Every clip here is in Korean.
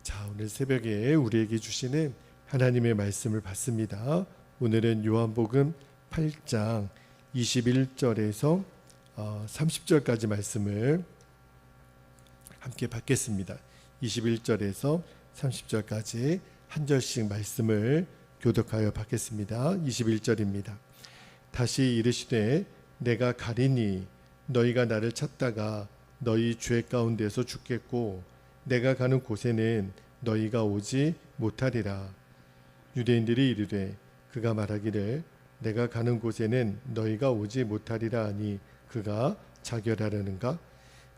자, 오늘 새벽에 우리에게 주시는 하나님의 말씀을 받습니다. 오늘은 요한복음 8장 21절에서 30절까지 말씀을 함께 받겠습니다. 21절에서 30절까지 한 절씩 말씀을 교독하여 받겠습니다. 21절입니다. 다시 이르시되 내가 가리니 너희가 나를 찾다가 너희 죄 가운데서 죽겠고 내가 가는 곳에는 너희가 오지 못하리라. 유대인들이 이르되 그가 말하기를 내가 가는 곳에는 너희가 오지 못하리라 하니 그가 자결하려는가?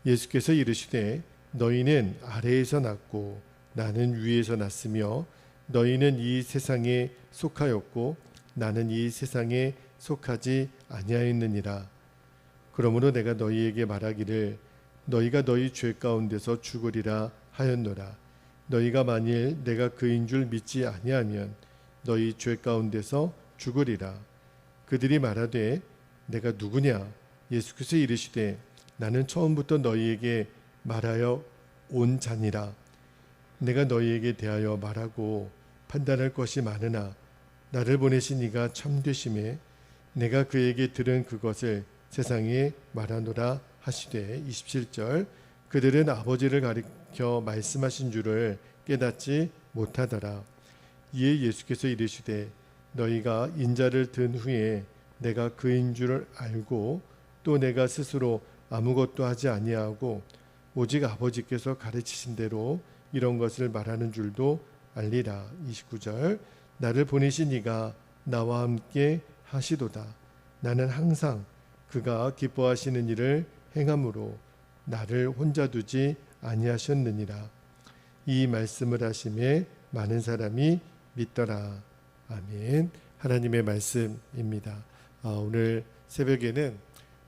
예수께서 이르시되 너희는 아래에서 났고 나는 위에서 났으며 너희는 이 세상에 속하였고 나는 이 세상에 속하지 아니하였느니라. 그러므로 내가 너희에게 말하기를 너희가 너희 죄 가운데서 죽으리라 하였노라. 너희가 만일 내가 그인 줄 믿지 아니하면 너희 죄 가운데서 죽으리라. 그들이 말하되 내가 누구냐? 예수께서 이르시되 나는 처음부터 너희에게 말하여 온 자니라. 내가 너희에게 대하여 말하고 판단할 것이 많으나 나를 보내신 이가 참되심에 내가 그에게 들은 그것을 세상에 말하노라 하시되 27절 그들은 아버지를 가리켜 말씀하신 줄을 깨닫지 못하더라. 이에 예수께서 이르시되 너희가 인자를 든 후에 내가 그인 줄을 알고 또 내가 스스로 아무것도 하지 아니하고 오직 아버지께서 가르치신 대로 이런 것을 말하는 줄도 알리라. 29절 나를 보내신 이가 나와 함께 하시도다. 나는 항상 그가 기뻐하시는 일을 행함으로 나를 혼자 두지 아니하셨느니라. 이 말씀을 하심에 많은 사람이 믿더라. 아멘. 하나님의 말씀입니다. 오늘 새벽에는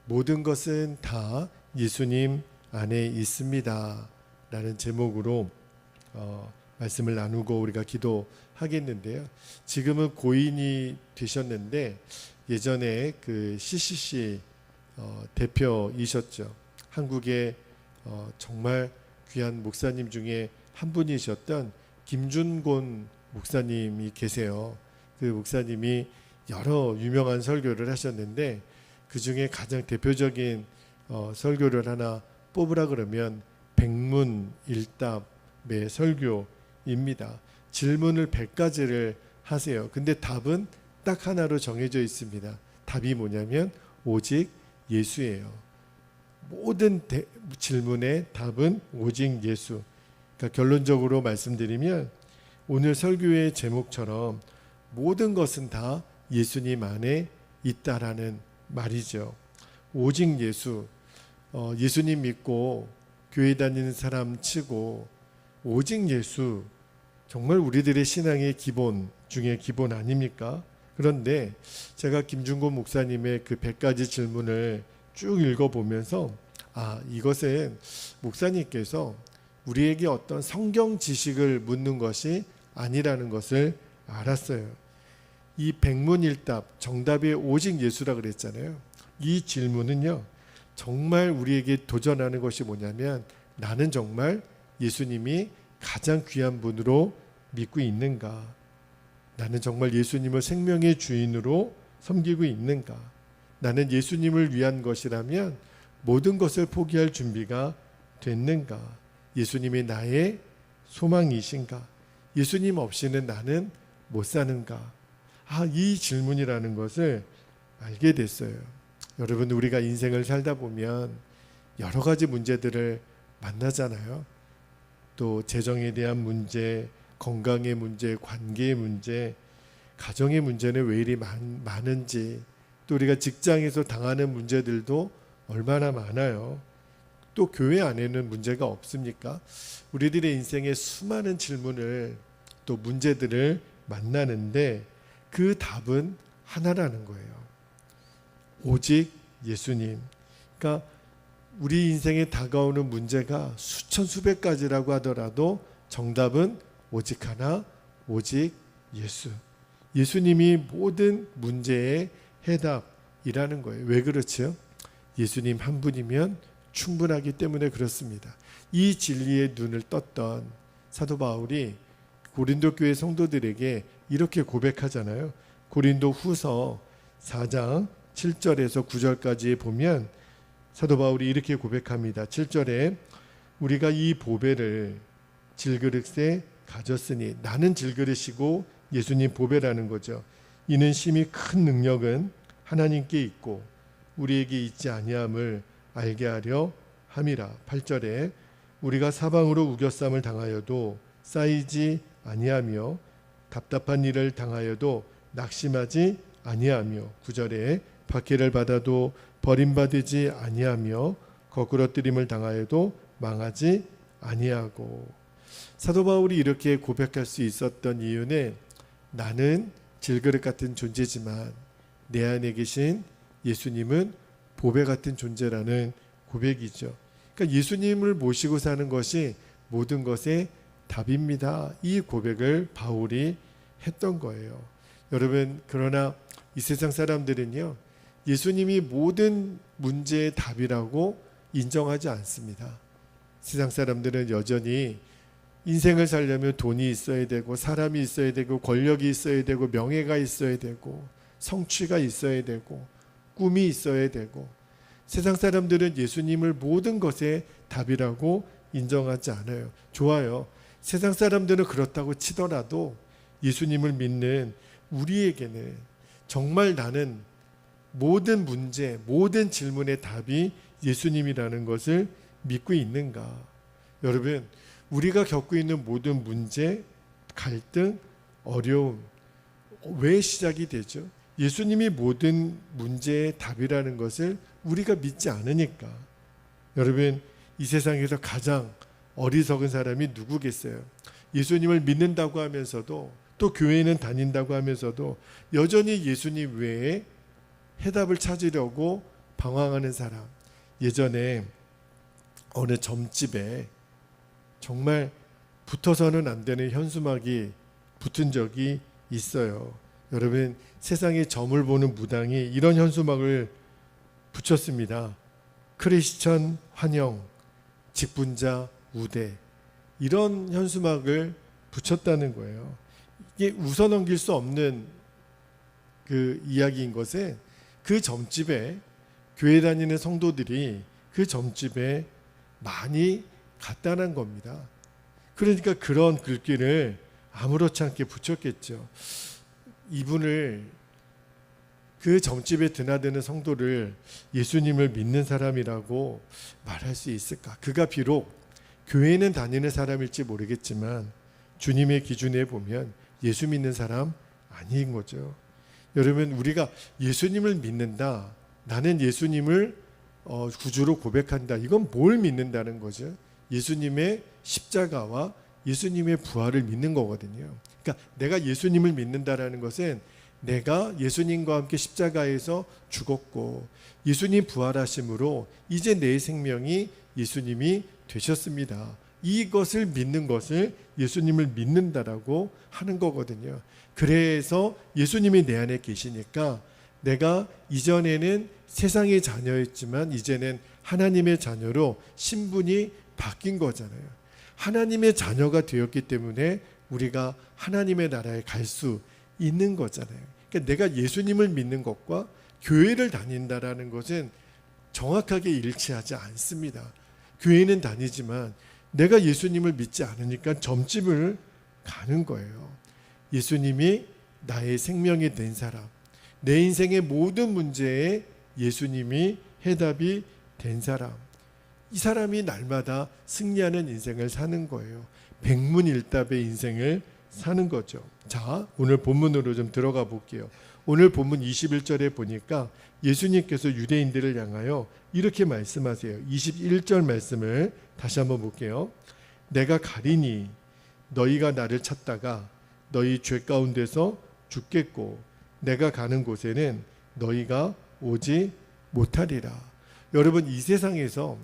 모든 것은 다 예수님 안에 있습니다 라는 제목으로 말씀을 나누고 우리가 기도하겠는데요. 지금은 고인이 되셨는데 예전에 그 CCC 대표이셨죠. 한국의 정말 귀한 목사님 중에 한 분이셨던 김준곤 목사님이 계세요. 그 목사님이 여러 유명한 설교를 하셨는데 그 중에 가장 대표적인 설교를 하나 뽑으라 그러면 백문일답의 설교입니다. 질문을 100가지를 하세요. 근데 답은 딱 하나로 정해져 있습니다. 답이 뭐냐면 오직 예수예요. 모든 질문의 답은 오직 예수. 그러니까 결론적으로 말씀드리면 오늘 설교의 제목처럼 모든 것은 다 예수님 안에 있다라는 말이죠. 오직 예수. 예수님 믿고 교회 다니는 사람 치고 오직 예수. 정말 우리들의 신앙의 기본 중에 기본 아닙니까? 그런데 제가 김준곤 목사님의 그 100가지 질문을 쭉 읽어보면서 이것은 목사님께서 우리에게 어떤 성경 지식을 묻는 것이 아니라는 것을 알았어요. 이 백문일답 정답이 오직 예수라 그랬잖아요. 이 질문은요 정말 우리에게 도전하는 것이 뭐냐면 나는 정말 예수님이 가장 귀한 분으로 믿고 있는가? 나는 정말 예수님을 생명의 주인으로 섬기고 있는가? 나는 예수님을 위한 것이라면 모든 것을 포기할 준비가 됐는가? 예수님이 나의 소망이신가? 예수님 없이는 나는 못 사는가? 이 질문이라는 것을 알게 됐어요. 여러분, 우리가 인생을 살다 보면 여러 가지 문제들을 만나잖아요. 또 재정에 대한 문제, 건강의 문제, 관계의 문제, 가정의 문제는 왜 이리 많은지, 또 우리가 직장에서 당하는 문제들도 얼마나 많아요. 또 교회 안에는 문제가 없습니까? 우리들의 인생에 수많은 질문을 또 문제들을 만나는데 그 답은 하나라는 거예요. 오직 예수님. 그러니까 우리 인생에 다가오는 문제가 수천 수백 가지라고 하더라도 정답은 오직 하나, 오직 예수. 예수님이 모든 문제의 해답이라는 거예요. 왜 그렇죠? 예수님 한 분이면 충분하기 때문에 그렇습니다. 이 진리에 눈을 떴던 사도 바울이 고린도 교회 성도들에게 이렇게 고백하잖아요. 고린도 후서 4장 7절에서 9절까지 보면 사도 바울이 이렇게 고백합니다. 7절에 우리가 이 보배를 질그릇에 가졌으니, 나는 질그릇이고 예수님 보배라는 거죠. 이는 심히 큰 능력은 하나님께 있고 우리에게 있지 아니함을 알게 하려 함이라. 8절에 우리가 사방으로 우겨쌈을 당하여도 쌓이지 아니하며 답답한 일을 당하여도 낙심하지 아니하며 9절에 박해를 받아도 버림받지 아니하며 거꾸러뜨림을 당하여도 망하지 아니하고. 사도 바울이 이렇게 고백할 수 있었던 이유는 나는 질그릇 같은 존재지만 내 안에 계신 예수님은 보배 같은 존재라는 고백이죠. 그러니까 예수님을 모시고 사는 것이 모든 것의 답입니다. 이 고백을 바울이 했던 거예요. 여러분, 그러나 이 세상 사람들은요, 예수님이 모든 문제의 답이라고 인정하지 않습니다. 세상 사람들은 여전히 인생을 살려면 돈이 있어야 되고 사람이 있어야 되고 권력이 있어야 되고 명예가 있어야 되고 성취가 있어야 되고 꿈이 있어야 되고, 세상 사람들은 예수님을 모든 것의 답이라고 인정하지 않아요. 좋아요. 세상 사람들은 그렇다고 치더라도 예수님을 믿는 우리에게는 정말 나는 모든 문제, 모든 질문의 답이 예수님이라는 것을 믿고 있는가? 여러분, 우리가 겪고 있는 모든 문제, 갈등, 어려움, 왜 시작이 되죠? 예수님이 모든 문제의 답이라는 것을 우리가 믿지 않으니까. 여러분, 이 세상에서 가장 어리석은 사람이 누구겠어요? 예수님을 믿는다고 하면서도, 또 교회는 다닌다고 하면서도 여전히 예수님 외에 해답을 찾으려고 방황하는 사람. 예전에 어느 점집에 정말 붙어서는 안 되는 현수막이 붙은 적이 있어요. 여러분, 세상에 점을 보는 무당이 이런 현수막을 붙였습니다. 크리스천 환영, 직분자 우대, 이런 현수막을 붙였다는 거예요. 이게 웃어넘길 수 없는 그 이야기인 것에, 그 점집에 교회 다니는 성도들이 그 점집에 많이 갔다는 겁니다. 그러니까 그런 글귀를 아무렇지 않게 붙였겠죠. 이분을, 그 점집에 드나드는 성도를 예수님을 믿는 사람이라고 말할 수 있을까? 그가 비록 교회는 다니는 사람일지 모르겠지만 주님의 기준에 보면 예수 믿는 사람 아닌 거죠. 여러분, 우리가 예수님을 믿는다, 나는 예수님을 구주로 고백한다, 이건 뭘 믿는다는 거죠? 예수님의 십자가와 예수님의 부활을 믿는 거거든요. 그러니까 내가 예수님을 믿는다라는 것은 내가 예수님과 함께 십자가에서 죽었고 예수님 부활하심으로 이제 내 생명이 예수님이 되셨습니다. 이것을 믿는 것을 예수님을 믿는다라고 하는 거거든요. 그래서 예수님이 내 안에 계시니까 내가 이전에는 세상의 자녀였지만 이제는 하나님의 자녀로 신분이 바뀐 거잖아요. 하나님의 자녀가 되었기 때문에 우리가 하나님의 나라에 갈 수 있는 거잖아요. 그러니까 내가 예수님을 믿는 것과 교회를 다닌다라는 것은 정확하게 일치하지 않습니다. 교회는 다니지만 내가 예수님을 믿지 않으니까 점집을 가는 거예요. 예수님이 나의 생명이 된 사람, 내 인생의 모든 문제에 예수님이 해답이 된 사람, 이 사람이 날마다 승리하는 인생을 사는 거예요. 백문일답의 인생을 사는 거죠. 자, 오늘 본문으로 좀 들어가 볼게요. 오늘 본문 21절에 보니까 예수님께서 유대인들을 향하여 이렇게 말씀하세요. 21절 말씀을 다시 한번 볼게요. 내가 가리니 너희가 나를 찾다가 너희 죄 가운데서 죽겠고 내가 가는 곳에는 너희가 오지 못하리라. 여러분, 이 세상에서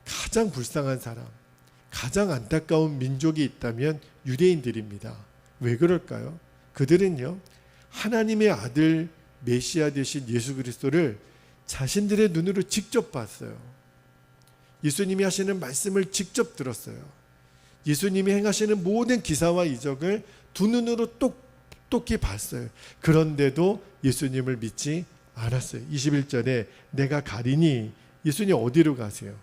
가장 불쌍한 사람, 가장 안타까운 민족이 있다면 유대인들입니다. 왜 그럴까요? 그들은요, 하나님의 아들 메시아 되신 예수 그리스도를 자신들의 눈으로 직접 봤어요. 예수님이 하시는 말씀을 직접 들었어요. 예수님이 행하시는 모든 기사와 이적을 두 눈으로 똑똑히 봤어요. 그런데도 예수님을 믿지 않았어요. 21절에 내가 가리니, 예수님 어디로 가세요?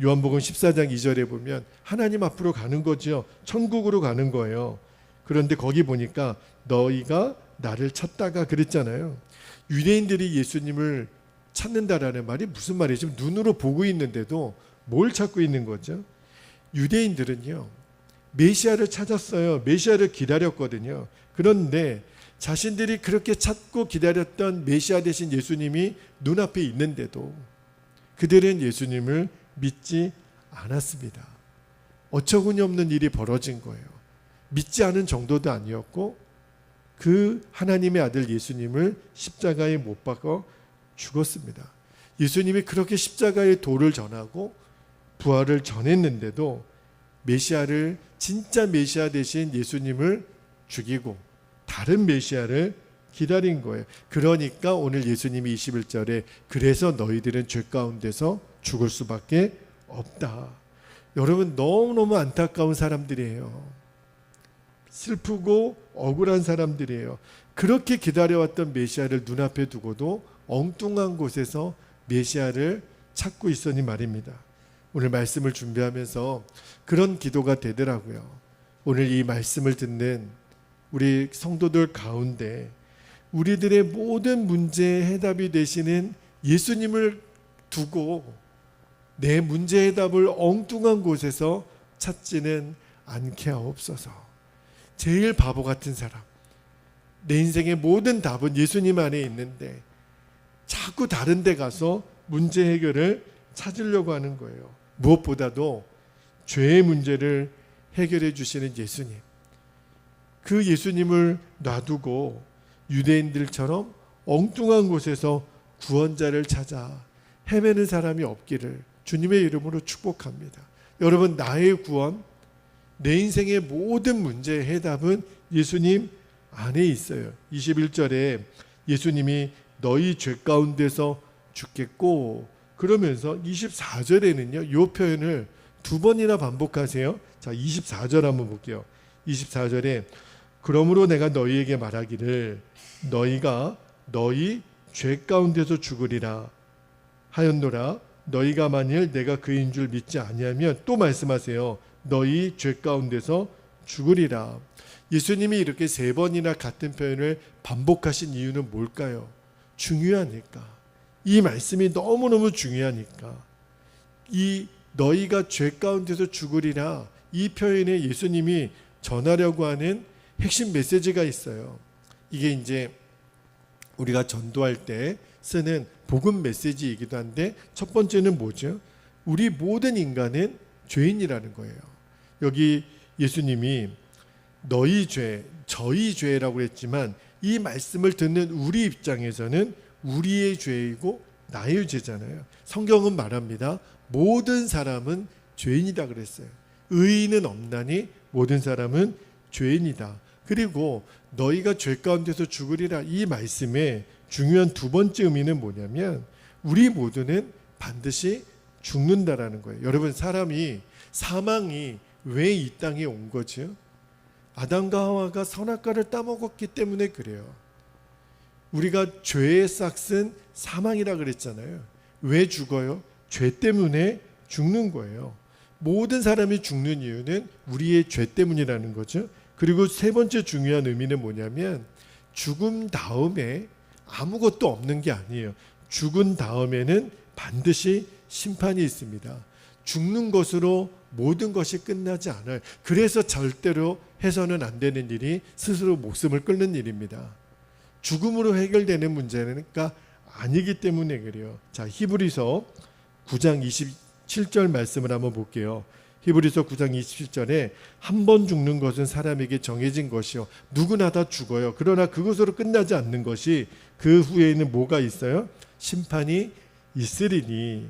요한복음 14장 2절에 보면 하나님 앞으로 가는 거죠. 천국으로 가는 거예요. 그런데 거기 보니까 너희가 나를 찾다가 그랬잖아요. 유대인들이 예수님을 찾는다라는 말이 무슨 말이죠? 눈으로 보고 있는데도 뭘 찾고 있는 거죠? 유대인들은요, 메시아를 찾았어요. 메시아를 기다렸거든요. 그런데 자신들이 그렇게 찾고 기다렸던 메시아 되신 예수님이 눈앞에 있는데도 그들은 예수님을 믿지 않았습니다. 어처구니 없는 일이 벌어진 거예요. 믿지 않은 정도도 아니었고 그 하나님의 아들 예수님을 십자가에 못 박아 죽었습니다. 예수님이 그렇게 십자가의 도를 전하고 부활을 전했는데도 메시아를, 진짜 메시아 되신 예수님을 죽이고 다른 메시아를 기다린 거예요. 그러니까 오늘 예수님이 21절에 그래서 너희들은 죄 가운데서 죽을 수밖에 없다. 여러분, 너무너무 안타까운 사람들이에요. 슬프고 억울한 사람들이에요. 그렇게 기다려왔던 메시아를 눈앞에 두고도 엉뚱한 곳에서 메시아를 찾고 있으니 말입니다. 오늘 말씀을 준비하면서 그런 기도가 되더라고요. 오늘 이 말씀을 듣는 우리 성도들 가운데 우리들의 모든 문제의 해답이 되시는 예수님을 두고 내 문제 해답을 엉뚱한 곳에서 찾지는 않게 하옵소서. 제일 바보 같은 사람, 내 인생의 모든 답은 예수님 안에 있는데 자꾸 다른 데 가서 문제 해결을 찾으려고 하는 거예요. 무엇보다도 죄의 문제를 해결해 주시는 예수님, 그 예수님을 놔두고 유대인들처럼 엉뚱한 곳에서 구원자를 찾아 헤매는 사람이 없기를 주님의 이름으로 축복합니다. 여러분, 나의 구원, 내 인생의 모든 문제의 해답은 예수님 안에 있어요. 21절에 예수님이 너희 죄 가운데서 죽겠고, 그러면서 24절에는요 이 표현을 두 번이나 반복하세요. 자, 24절 한번 볼게요. 24절에 그러므로 내가 너희에게 말하기를 너희가 너희 죄 가운데서 죽으리라 하였노라. 너희가 만일 내가 그인 줄 믿지 아니하면, 또 말씀하세요. 너희 죄 가운데서 죽으리라. 예수님이 이렇게 세 번이나 같은 표현을 반복하신 이유는 뭘까요? 중요하니까. 이 말씀이 너무너무 중요하니까. 이 너희가 죄 가운데서 죽으리라, 이 표현에 예수님이 전하려고 하는 핵심 메시지가 있어요. 이게 이제 우리가 전도할 때 쓰는 복음 메시지이기도 한데, 첫 번째는 뭐죠? 우리 모든 인간은 죄인이라는 거예요. 여기 예수님이 너희 죄, 저희 죄라고 했지만 이 말씀을 듣는 우리 입장에서는 우리의 죄이고 나의 죄잖아요. 성경은 말합니다. 모든 사람은 죄인이다 그랬어요. 의인은 없나니 모든 사람은 죄인이다. 그리고 너희가 죄 가운데서 죽으리라, 이 말씀의 중요한 두 번째 의미는 뭐냐면 우리 모두는 반드시 죽는다라는 거예요. 여러분, 사망이 왜 이 땅에 온 거죠? 아담과 하와가 선악과를 따먹었기 때문에 그래요. 우리가 죄의 싹은 사망이라 그랬잖아요. 왜 죽어요? 죄 때문에 죽는 거예요. 모든 사람이 죽는 이유는 우리의 죄 때문이라는 거죠. 그리고 세 번째 중요한 의미는 뭐냐면 죽음 다음에 아무것도 없는 게 아니에요. 죽은 다음에는 반드시 심판이 있습니다. 죽는 것으로 모든 것이 끝나지 않아요. 그래서 절대로 해서는 안 되는 일이 스스로 목숨을 끊는 일입니다. 죽음으로 해결되는 문제니까 아니기 때문에 그래요. 자, 히브리서 9장 27절 말씀을 한번 볼게요. 히브리서 9장 27절에 한 번 죽는 것은 사람에게 정해진 것이요 누구나 다 죽어요. 그러나 그것으로 끝나지 않는 것이 그 후에는 뭐가 있어요? 심판이 있으리니.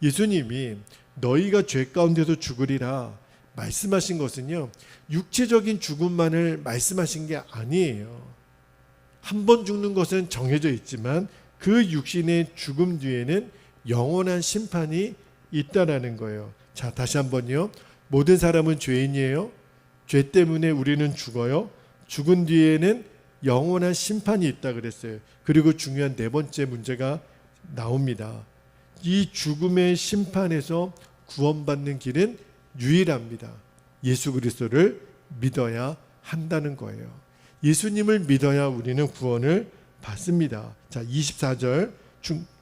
예수님이 너희가 죄 가운데서 죽으리라 말씀하신 것은요 육체적인 죽음만을 말씀하신 게 아니에요. 한 번 죽는 것은 정해져 있지만 그 육신의 죽음 뒤에는 영원한 심판이 있다라는 거예요. 자, 다시 한번요. 모든 사람은 죄인이에요. 죄 때문에 우리는 죽어요. 죽은 뒤에는 영원한 심판이 있다 그랬어요. 그리고 중요한 네 번째 문제가 나옵니다. 이 죽음의 심판에서 구원받는 길은 유일합니다. 예수 그리스도를 믿어야 한다는 거예요. 예수님을 믿어야 우리는 구원을 받습니다. 자, 24절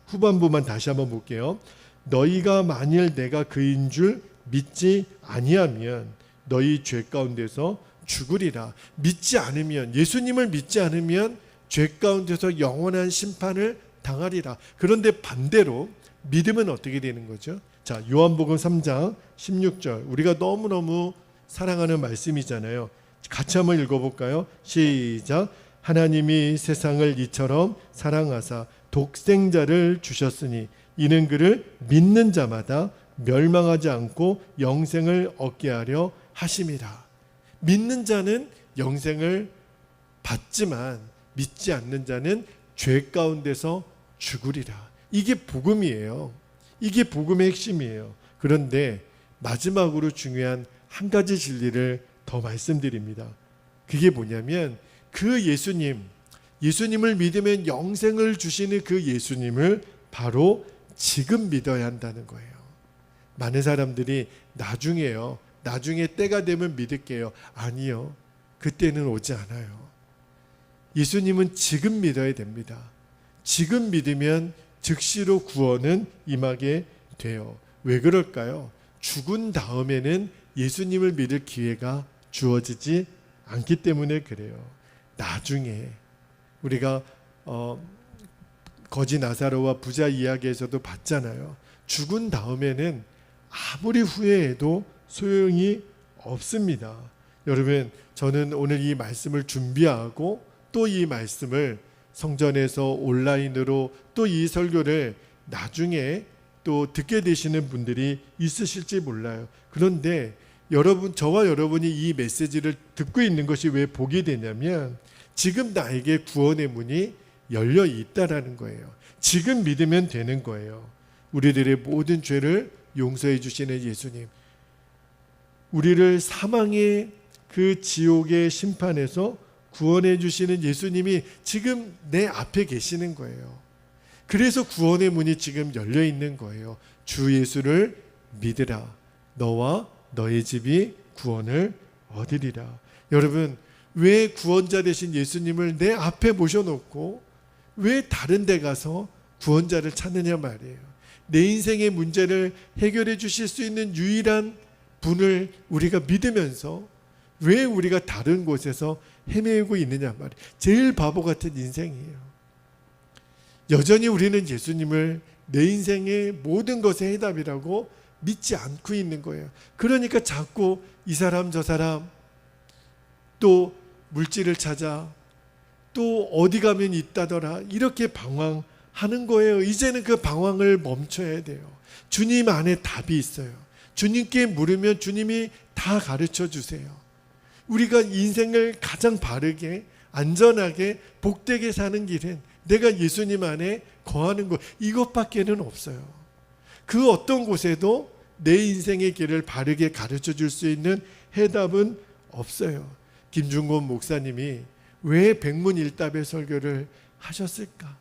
후반부만 다시 한번 볼게요. 너희가 만일 내가 그인 줄 믿지 아니하면 너희 죄 가운데서 죽으리라. 믿지 않으면, 예수님을 믿지 않으면 죄 가운데서 영원한 심판을 당하리라. 그런데 반대로 믿으면 어떻게 되는 거죠? 자, 요한복음 3장 16절, 우리가 너무너무 사랑하는 말씀이잖아요. 같이 한번 읽어볼까요? 시작. 하나님이 세상을 이처럼 사랑하사 독생자를 주셨으니 이는 그를 믿는 자마다 멸망하지 않고 영생을 얻게 하려 하심이라. 믿는 자는 영생을 받지만 믿지 않는 자는 죄 가운데서 죽으리라. 이게 복음이에요. 이게 복음의 핵심이에요. 그런데 마지막으로 중요한 한 가지 진리를 더 말씀드립니다. 그게 뭐냐면 그 예수님을 믿으면 영생을 주시는 그 예수님을 바로 지금 믿어야 한다는 거예요. 많은 사람들이 나중에 때가 되면 믿을게요. 아니요. 그때는 오지 않아요. 예수님은 지금 믿어야 됩니다. 지금 믿으면 즉시로 구원은 임하게 돼요. 왜 그럴까요? 죽은 다음에는 예수님을 믿을 기회가 주어지지 않기 때문에 그래요. 나중에 우리가 거지 나사로와 부자 이야기에서도 봤잖아요. 죽은 다음에는 아무리 후회해도 소용이 없습니다. 여러분, 저는 오늘 이 말씀을 준비하고 또 이 말씀을 성전에서 온라인으로 또 이 설교를 나중에 또 듣게 되시는 분들이 있으실지 몰라요. 그런데 저와 여러분이 이 메시지를 듣고 있는 것이 왜 복이 되냐면 지금 나에게 구원의 문이 열려 있다라는 거예요. 지금 믿으면 되는 거예요. 우리들의 모든 죄를 용서해 주시는 예수님, 우리를 사망의 그 지옥의 심판에서 구원해 주시는 예수님이 지금 내 앞에 계시는 거예요. 그래서 구원의 문이 지금 열려 있는 거예요. 주 예수를 믿으라. 너와 너의 집이 구원을 얻으리라. 여러분, 왜 구원자 되신 예수님을 내 앞에 모셔놓고 왜 다른 데 가서 구원자를 찾느냐 말이에요. 내 인생의 문제를 해결해 주실 수 있는 유일한 분을 우리가 믿으면서 왜 우리가 다른 곳에서 헤매고 있느냐 말이에요. 제일 바보 같은 인생이에요. 여전히 우리는 예수님을 내 인생의 모든 것의 해답이라고 믿지 않고 있는 거예요. 그러니까 자꾸 이 사람 저 사람 또 물질을 찾아 또 어디 가면 있다더라 이렇게 방황하는 거예요. 이제는 그 방황을 멈춰야 돼요. 주님 안에 답이 있어요. 주님께 물으면 주님이 다 가르쳐 주세요. 우리가 인생을 가장 바르게 안전하게 복되게 사는 길은 내가 예수님 안에 거하는 것, 이것밖에는 없어요. 그 어떤 곳에도 내 인생의 길을 바르게 가르쳐 줄 수 있는 해답은 없어요. 김중곤 목사님이 왜 백문일답의 설교를 하셨을까?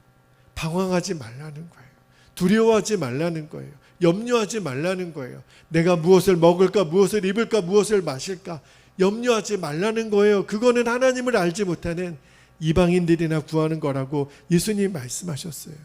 방황하지 말라는 거예요. 두려워하지 말라는 거예요. 염려하지 말라는 거예요. 내가 무엇을 먹을까, 무엇을 입을까, 무엇을 마실까 염려하지 말라는 거예요. 그거는 하나님을 알지 못하는 이방인들이나 구하는 거라고 예수님이 말씀하셨어요.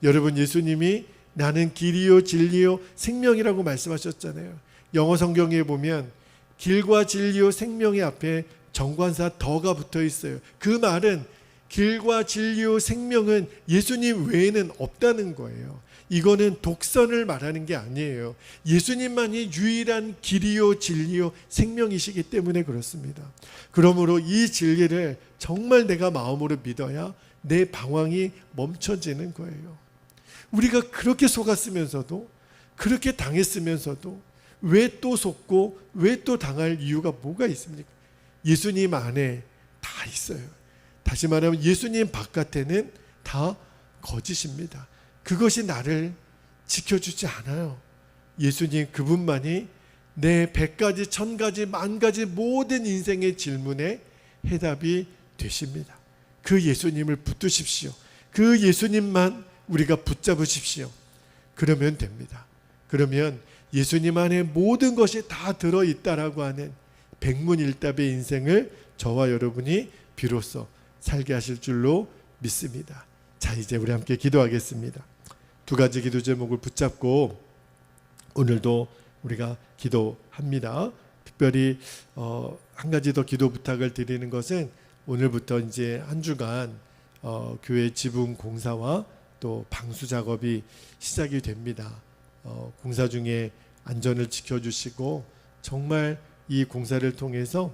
여러분, 예수님이 나는 길이요 진리요 생명이라고 말씀하셨잖아요. 영어 성경에 보면 길과 진리요 생명의 앞에 정관사 더가 붙어 있어요. 그 말은 길과 진리요 생명은 예수님 외에는 없다는 거예요. 이거는 독선을 말하는 게 아니에요. 예수님만이 유일한 길이요 진리요 생명이시기 때문에 그렇습니다. 그러므로 이 진리를 정말 내가 마음으로 믿어야 내 방황이 멈춰지는 거예요. 우리가 그렇게 속았으면서도 그렇게 당했으면서도 왜 또 속고 왜 또 당할 이유가 뭐가 있습니까? 예수님 안에 다 있어요. 다시 말하면 예수님 바깥에는 다 거짓입니다. 그것이 나를 지켜주지 않아요. 예수님 그분만이 내 100가지, 1000가지, 10,000가지 모든 인생의 질문에 해답이 되십니다. 그 예수님을 붙드십시오. 그 예수님만 우리가 붙잡으십시오. 그러면 됩니다. 그러면 예수님 안에 모든 것이 다 들어있다라고 하는 백문일답의 인생을 저와 여러분이 비로소 살게 하실 줄로 믿습니다. 자, 이제 우리 함께 기도하겠습니다. 두 가지 기도 제목을 붙잡고 오늘도 우리가 기도합니다. 특별히 한 가지 더 기도 부탁을 드리는 것은 오늘부터 이제 한 주간 교회 지붕 공사와 또 방수 작업이 시작이 됩니다. 공사 중에 안전을 지켜주시고 정말 이 공사를 통해서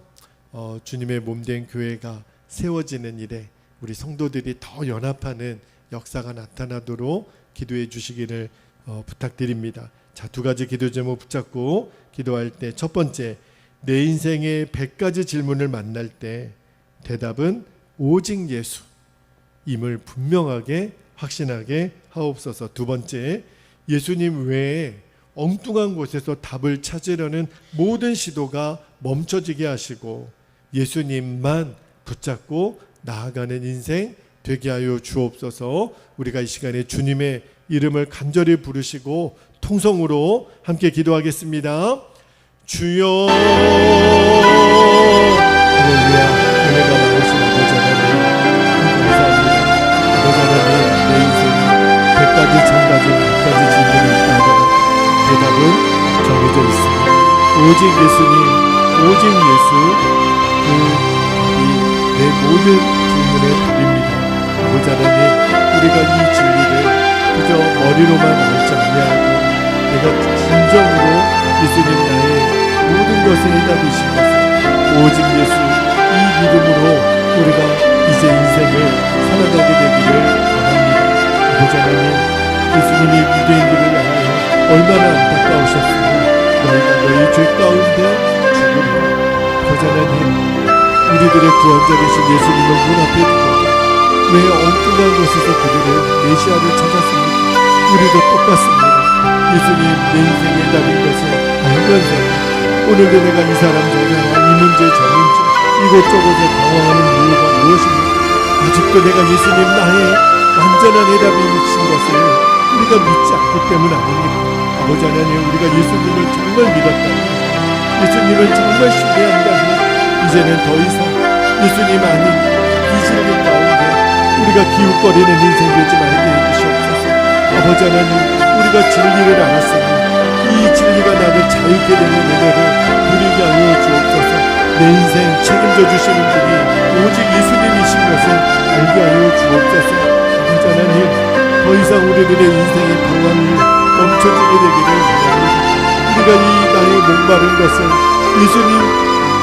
주님의 몸된 교회가 세워지는 일에 우리 성도들이 더 연합하는 역사가 나타나도록 기도해 주시기를 부탁드립니다. 자, 두 가지 기도 제목 붙잡고 기도할 때 첫 번째, 내 인생의 100가지 질문을 만날 때 대답은 오직 예수임을 분명하게 확신하게 하옵소서. 두 번째, 예수님 외에 엉뚱한 곳에서 답을 찾으려는 모든 시도가 멈춰지게 하시고 예수님만 붙잡고 나아가는 인생 되게 하여 주옵소서. 우리가 이 시간에 주님의 이름을 간절히 부르시고 통성으로 함께 기도하겠습니다. 주여. 할렐루야. 은혜가 많으신 아버지 하나님 감사합니다. 아버지 하나님, 내 인생 100가지, 1000가지, 1000가지 질문이 있다면 대답은 정해져 있습니다. 오직 예수님, 오직 예수, 그 답이 내 모든 질문의 답입니다. 아버지 하나님, 우리가 이 진리를 그저 머리로만 알지 아니하고 내가 진정으로 예수님 나의 모든 것의 해답이신 것을 오직 예수, 이 믿음으로 우리가 이제 인생을 살아가게 되기를 원합니다. 아버지 하나님, 예수님이 유대인들을 향하여 얼마나 안타까우셨으며 너희가 너희 죄 가운데 죽으리라. 아버지 하나님, 우리들의 구원자 되신 예수님을 눈앞에 두고 왜 엉뚱한 곳에서 그들은 메시아를 찾았습니까? 우리도 똑같습니다. 예수님, 내 인생의 답인 것을 알면서 오늘도 내가 이 사람 저 사람, 이 문제 저 문제, 이곳저곳에 당황하는 이유가 무엇입니까? 아직도 내가 예수님 나의 완전한 해답이신 것을 우리가 믿지 않기 때문 아닙니까? 아버지 하나님, 우리가 예수님을 정말 믿었다면, 예수님을 정말 신뢰한다면 이제는 더 이상 예수님 아닌 이 진리 가운데 우리가 기웃거리는 인생 되지 말게 해주시옵소서. 아버지 하나님, 우리가 진리를 알았으니 이 진리가 나를 자유케 되는 은혜를 누리게 하여 주옵소서. 내 인생 책임져 주시는 분이 오직 예수님이신 것을 알게 하여 주옵소서. 아버지 하나님, 더 이상 우리들의 인생의 방황이 멈춰지게 되기를 원합니다. 우리가 이 나의 목마른 것을 예수님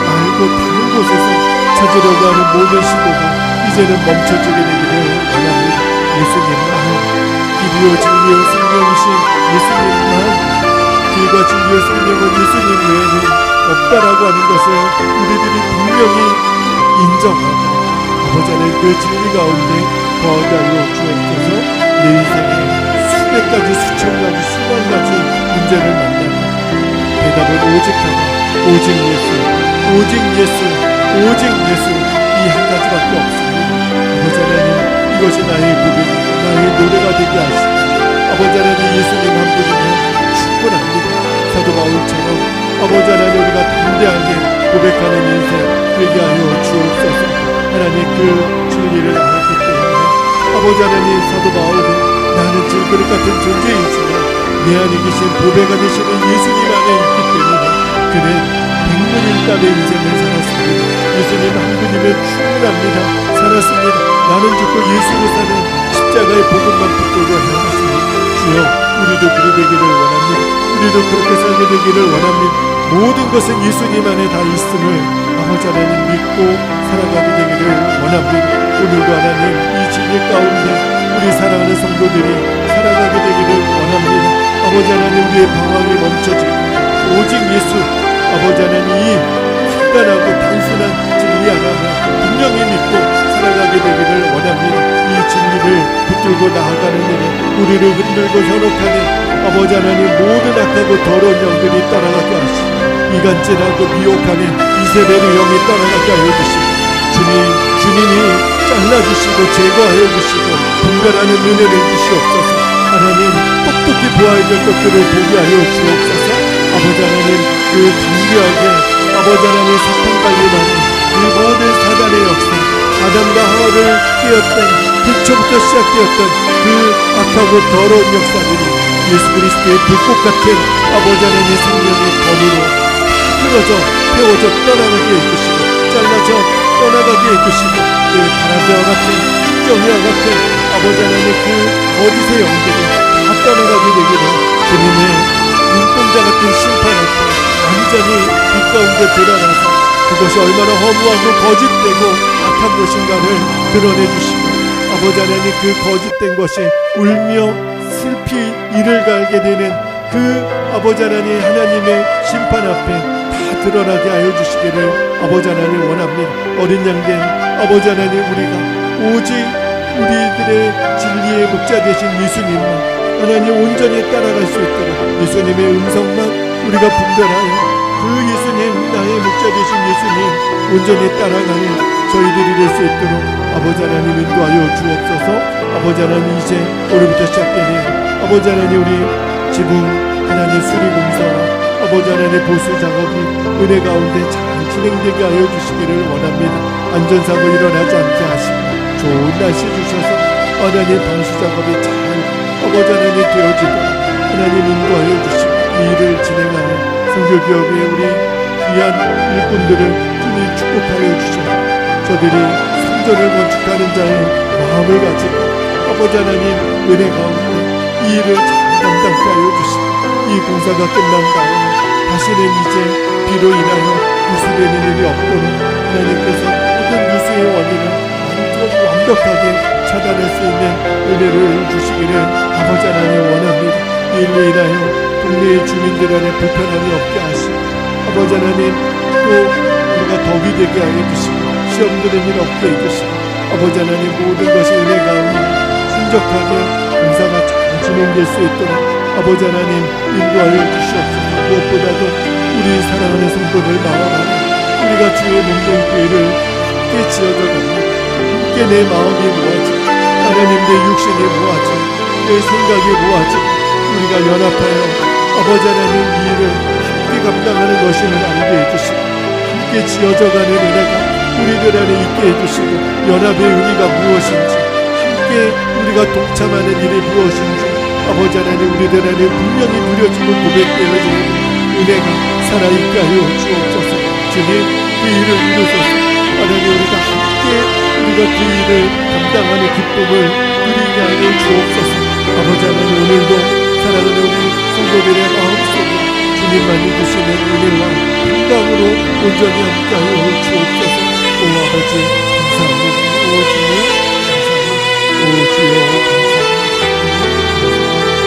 말고 다른 곳에서 찾으려고 하는 모든 시도가 이제는 멈춰지게 되기를 원합니다. 예수님만, 길이요 진리요 생명이신 예수님만, 길과 진리요 생명은 예수님 외에는 없다라고 하는 것을 우리들이 분명히 인정하고 아버지 하나님, 그 진리 가운데 거하게 하여 주옵소서. 내 인생에 수백 가지, 수천 가지, 수만 가지 문제를 만나면 대답은 오직 하나, 오직 예수, 오직 예수, 오직 예수, 이 한 가지밖에 없습니다. 아버지 하나님, 이것이 나의 부름이고 나의 노래가 되게 하시고 아버지 하나님, 예수님 한 분이면 충분합니다. 사도 바울처럼 아버지 하나님, 우리가 담대하게 고백하는 인생 되게 하여 주옵소서. 하나님, 그 진리를 알았기 때문에 아버지 하나님, 사도 바울은 나는 질그릇 같은 존재이지만 내 안에 계신 보배가 되시는 예수님 안에 있기 때문에 그는 백문일답의 인생을 살았습니다. 예수님 한 분이면 충분합니다. 살았습니다. 나는 죽고 예수를 사는 십자가의 복음만 붙들고 행하십니다. 주여, 우리도 그리 되기를 원합니다. 우리도 그렇게 살게 되기를 원합니다. 모든 것은 예수님 안에 다 있음을 아버지 하나님 믿고 살아가게 되기를 원합니다. 오늘도 하나님, 이 진리 가운데 우리 사랑하는 성도들이 살아가게 되기를 원합니다. 아버지 하나님, 우리의 방황이 멈춰지고 오직 예수, 아버지 하나님, 이 간단하고 단순한 진리 하나만 분명히 믿고 살아가게 되기를 원합니다. 이 진리를 붙들고 나아가는 일에 우리를 흔들고 현혹하는 아버지 하나님 모든 악하고 더러운 영들이 떠나가게 하시고 이간질하고 미혹하는 이세벨의 영이 떠나가게 하여 주시고 주님이 잘라주시고 제거하여 주시고 분별하는 은혜를 주시옵소서. 하나님 똑똑히 보아야 될 것들을 보게 하여 주옵소서. 아버지 하나님 그 강력하게 아버지 하나님 사탄관리하는 그 모든 사단의 역사 아담과 하와를 깨었던 불초부터 시작되었던 그 악하고 더러운 역사들이 예수 그리스도의 불꽃 같은 아버지 하나님의 생명의 검으로 끊어져 태워져 떠나가게 해주시고 잘라져 떠나가게 해주시고 그 바라지와 같은 축정이와 같은 아버지 하나님의 그 거짓의 영들이 다 떠나가게 되기를 주님의 눈동자 같은 심판 앞에 완전히 빛 가운데 드러나서 그것이 얼마나 허무하고 거짓되고 악한 것인가를 드러내 주시고 아버지 하나님 그 거짓된 것이 울며 슬피 이를 갈게 되는 그 아버지 하나님 하나님의 심판 앞에 다 드러나게 하여 주시기를 아버지 하나님 원합니다. 어린 양된 아버지 하나님 우리가 오직 우리들의 진리의 목자 되신 예수님만 하나님 온전히 따라갈 수 있도록 예수님의 음성만 우리가 분별하여 그 예수님 나의 목자 되신 예수님 온전히 따라가는 저희들이 될 수 있도록 아버지 하나님 인도하여 주옵소서. 아버지 하나님 이제 오늘부터 시작되는 아버지 하나님 우리 지붕 하나님 수리공사와 아버지 하나님 보수 작업이 은혜 가운데 잘 진행되게 하여 주시기를 원합니다. 안전사고 일어나지 않게 하시고 좋은 날씨 주셔서 하나님 방수 작업이 잘 아버지 하나님 되어지도록 하나님 인도하여 주시고 이 일을 진행하는 선교기업의 우리 귀한 일꾼들을 주님 축복하여 주셔서 저들이 성전을 건축하는 자의 마음을 가지고 아버지 하나님 은혜 가운데 이 일을 잘 감당케 하여 주시고 이 공사가 끝난 다음에 다시는 이제 비로 인하여 누수되는 일이 없도록 하나님께서 모든 누수의 원인을 완벽하게 차단할 수 있는 은혜를 주시기를 아버지 하나님 원합니다. 이 일로 인하여 동네의 주민들 안에 불편함이 없게 하시고 아버지 하나님 또 우리가 덕이 되게 하여 주시고 시험 드는 일 없게 해주시고 아버지 하나님 모든 것이 은혜 가운데 순적하게 공사가 잘 진행될 수 있도록 아버지 하나님 인도하여 주시옵소서. 무엇보다도 우리 사랑하는 성도들 마음하고 우리가 주의 몸된 교회를 함께 지어져 갑니다. 함께 내 마음이 모아지고 하나님 내 육신이 모아지고 내 생각이 모아지고 우리가 연합하여 아버지 하나님 이 일을 함께 감당하는 것임을 알게 해주시고 함께 지어져가는 은혜가 우리들 안에 있게 해주시고 연합의 의미가 무엇인지 함께 우리가 동참하는 일이 무엇인지 아버지 하나님 우리들 안에 분명히 누려지고 고백되어지는 은혜가 살아있게 하여 주옵소서. 주님 그 일을 이루소서. 하나님 우리가 함께 우리가 그 일을 감당하는 기쁨을 누리게 하여 주옵소서. 아버지 하나님 오늘도 사랑하는 우리 성도들의 마음속에 주님만이 주시는 은혜와 평강으로 온전히 함께 하여 주옵소서. 오 아버지 감사합니다. 오 주님 감사합니다. 오 주여 감사합니다.